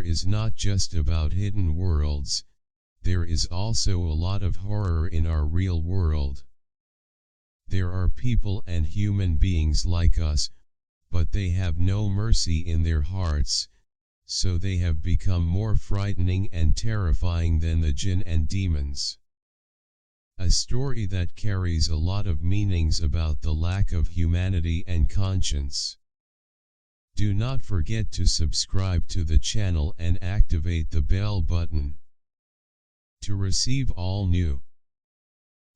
is not just about hidden worlds, there is also a lot of horror in our real world. There are people and human beings like us, but they have no mercy in their hearts, so they have become more frightening and terrifying than the jinn and demons. A story that carries a lot of meanings about the lack of humanity and conscience. Do not forget to subscribe to the channel and activate the bell button to receive all new,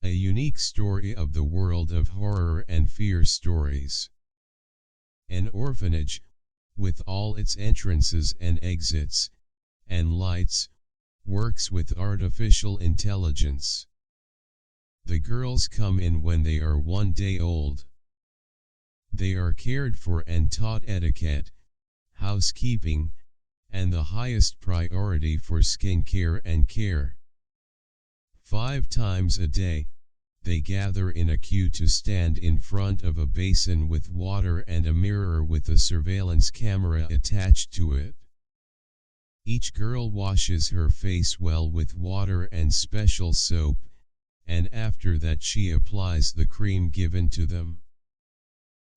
a unique story of the world of horror and fear stories. An orphanage, with all its entrances and exits, and lights, works with artificial intelligence. The girls come in when they are 1 day old. They are cared for and taught etiquette, housekeeping, and the highest priority for skincare and care. 5 times a day, they gather in a queue to stand in front of a basin with water and a mirror with a surveillance camera attached to it. Each girl washes her face well with water and special soap, and after that she applies the cream given to them.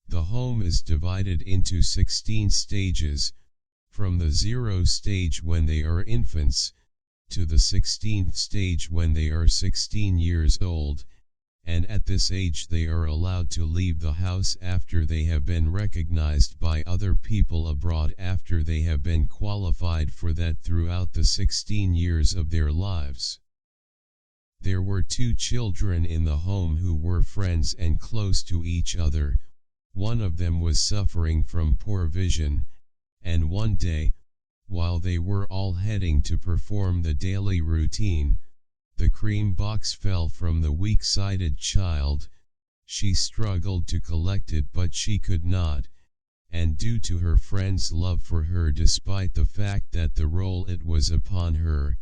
The home is divided into 16 stages, from the 0 stage when they are infants, to the 16th stage when they are 16 years old, and at this age they are allowed to leave the house after they have been recognized by other people abroad, after they have been qualified for that throughout the 16 years of their lives. There were 2 children in the home who were friends and close to each other. One of them was suffering from poor vision, and one day, while they were all heading to perform the daily routine, the cream box fell from the weak-sighted child. She struggled to collect it, but she could not, and due to her friend's love for her, despite the fact that the role it was upon her,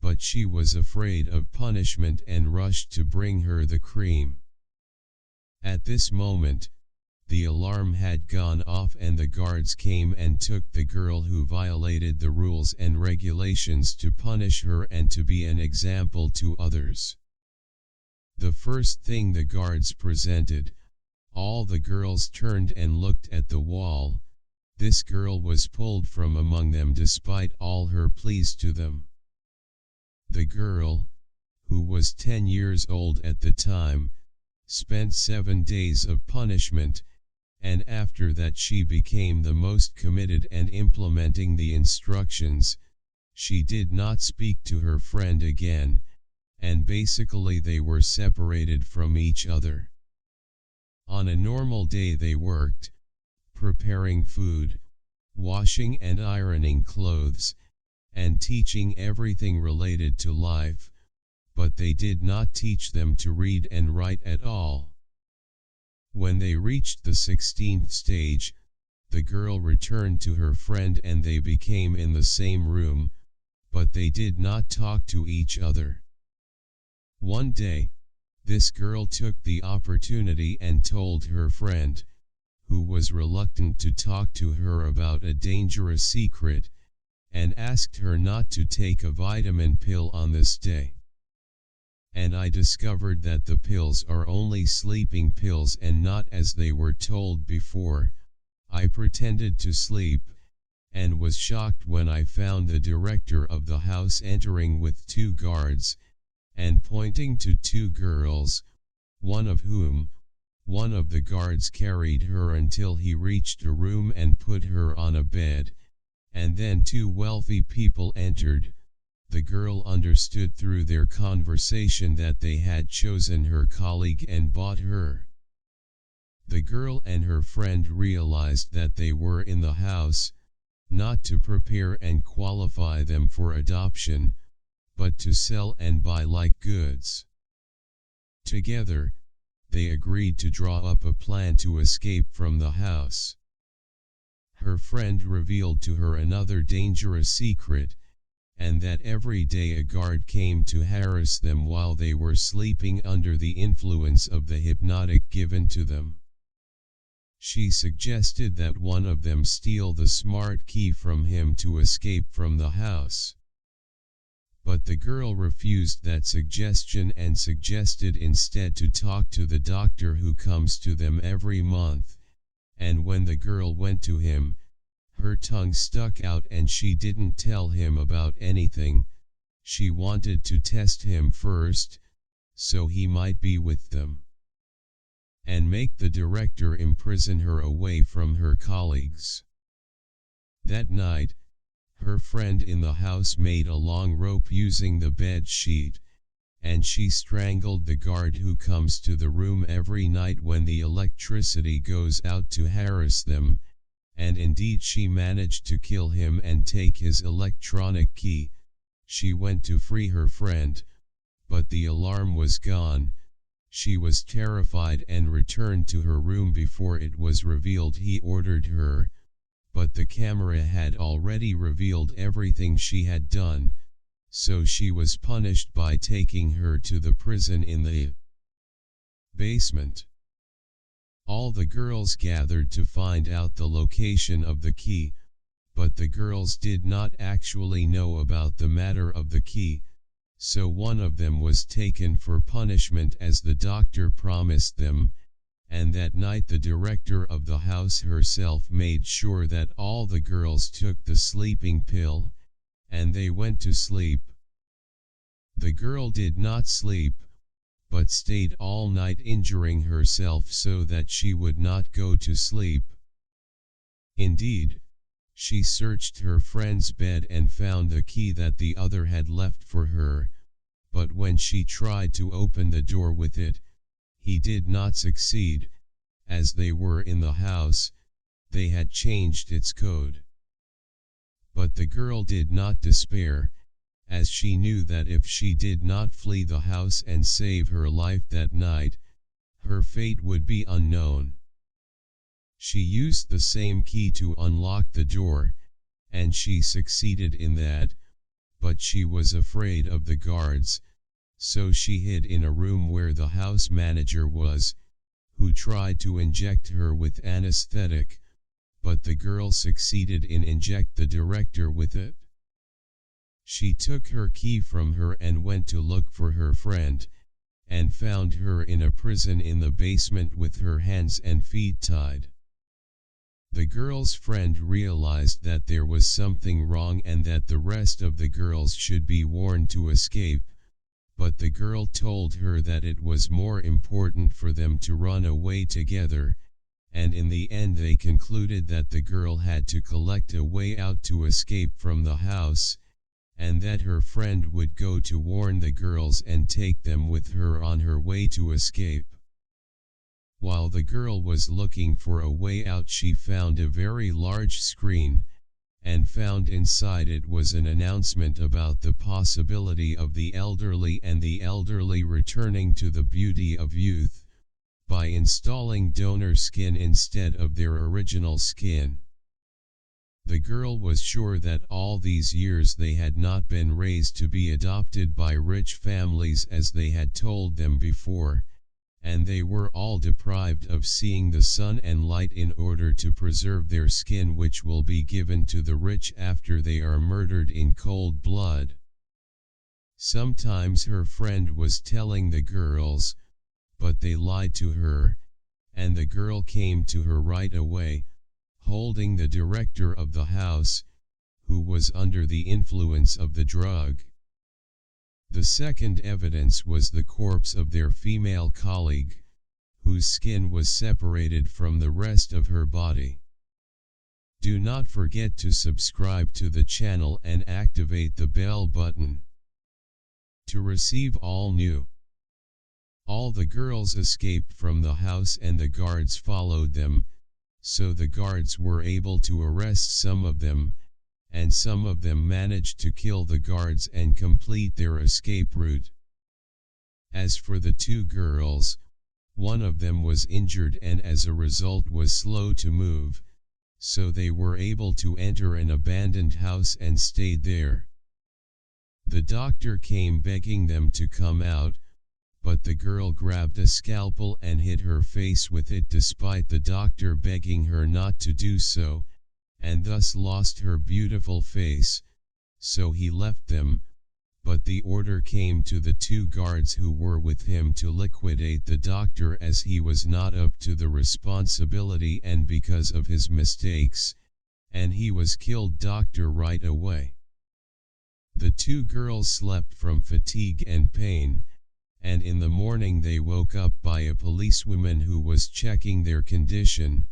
but she was afraid of punishment and rushed to bring her the cream. At this moment, the alarm had gone off and the guards came and took the girl who violated the rules and regulations to punish her and to be an example to others. The first thing the guards presented, all the girls turned and looked at the wall. This girl was pulled from among them despite all her pleas to them. The girl, who was 10 years old at the time, spent 7 days of punishment, and after that she became the most committed and implementing the instructions. She did not speak to her friend again, and basically they were separated from each other. On a normal day they worked, preparing food, washing and ironing clothes, and teaching everything related to life, but they did not teach them to read and write at all. When they reached the 16th stage, the girl returned to her friend and they became in the same room, but they did not talk to each other. One day, this girl took the opportunity and told her friend, who was reluctant to talk to her about a dangerous secret, and asked her not to take a vitamin pill on this day. And I discovered that the pills are only sleeping pills and not as they were told before. I pretended to sleep, and was shocked when I found the director of the house entering with 2 guards, and pointing to 2 girls, one of the guards carried her until he reached a room and put her on a bed, and then 2 wealthy people entered. The girl understood through their conversation that they had chosen her colleague and bought her. The girl and her friend realized that they were in the house, not to prepare and qualify them for adoption, but to sell and buy like goods. Together, they agreed to draw up a plan to escape from the house. Her friend revealed to her another dangerous secret, and that every day a guard came to harass them while they were sleeping under the influence of the hypnotic given to them. She suggested that one of them steal the smart key from him to escape from the house. But the girl refused that suggestion and suggested instead to talk to the doctor who comes to them every month, and when the girl went to him, her tongue stuck out and she didn't tell him about anything. She wanted to test him first, so he might be with them, and make the director imprison her away from her colleagues. That night, her friend in the house made a long rope using the bed sheet, and she strangled the guard who comes to the room every night when the electricity goes out to harass them, and indeed she managed to kill him and take his electronic key. She went to free her friend, but the alarm was gone. She was terrified and returned to her room before it was revealed he ordered her, but the camera had already revealed everything she had done, so she was punished by taking her to the prison in the basement. All the girls gathered to find out the location of the key, but the girls did not actually know about the matter of the key, so one of them was taken for punishment as the doctor promised them, and that night the director of the house herself made sure that all the girls took the sleeping pill, and they went to sleep. The girl did not sleep, but stayed all night injuring herself so that she would not go to sleep. Indeed, she searched her friend's bed and found the key that the other had left for her, but when she tried to open the door with it, he did not succeed. As they were in the house, they had changed its code. But the girl did not despair, as she knew that if she did not flee the house and save her life that night, her fate would be unknown. She used the same key to unlock the door, and she succeeded in that, but she was afraid of the guards, so she hid in a room where the house manager was, who tried to inject her with anesthetic, but the girl succeeded in inject the director with it. She took her key from her and went to look for her friend, and found her in a prison in the basement with her hands and feet tied. The girl's friend realized that there was something wrong and that the rest of the girls should be warned to escape, but the girl told her that it was more important for them to run away together, and in the end they concluded that the girl had to collect a way out to escape from the house, and that her friend would go to warn the girls and take them with her on her way to escape. While the girl was looking for a way out, she found a very large screen, and found inside it was an announcement about the possibility of the elderly and the elderly returning to the beauty of youth, by installing donor skin instead of their original skin. The girl was sure that all these years they had not been raised to be adopted by rich families as they had told them before, and they were all deprived of seeing the sun and light in order to preserve their skin, which will be given to the rich after they are murdered in cold blood. Sometimes her friend was telling the girls, but they lied to her, and the girl came to her right away, holding the director of the house, who was under the influence of the drug. The second evidence was the corpse of their female colleague, whose skin was separated from the rest of her body. Do not forget to subscribe to the channel and activate the bell button to receive all new. All the girls escaped from the house and the guards followed them, so the guards were able to arrest some of them, and some of them managed to kill the guards and complete their escape route. As for the two girls, one of them was injured and as a result was slow to move, so they were able to enter an abandoned house and stayed there. The doctor came begging them to come out, but the girl grabbed a scalpel and hit her face with it despite the doctor begging her not to do so, and thus lost her beautiful face. So he left them, but the order came to the 2 guards who were with him to liquidate the doctor as he was not up to the responsibility and because of his mistakes, and he was killed doctor right away. The 2 girls slept from fatigue and pain, and in the morning they woke up by a policewoman who was checking their condition,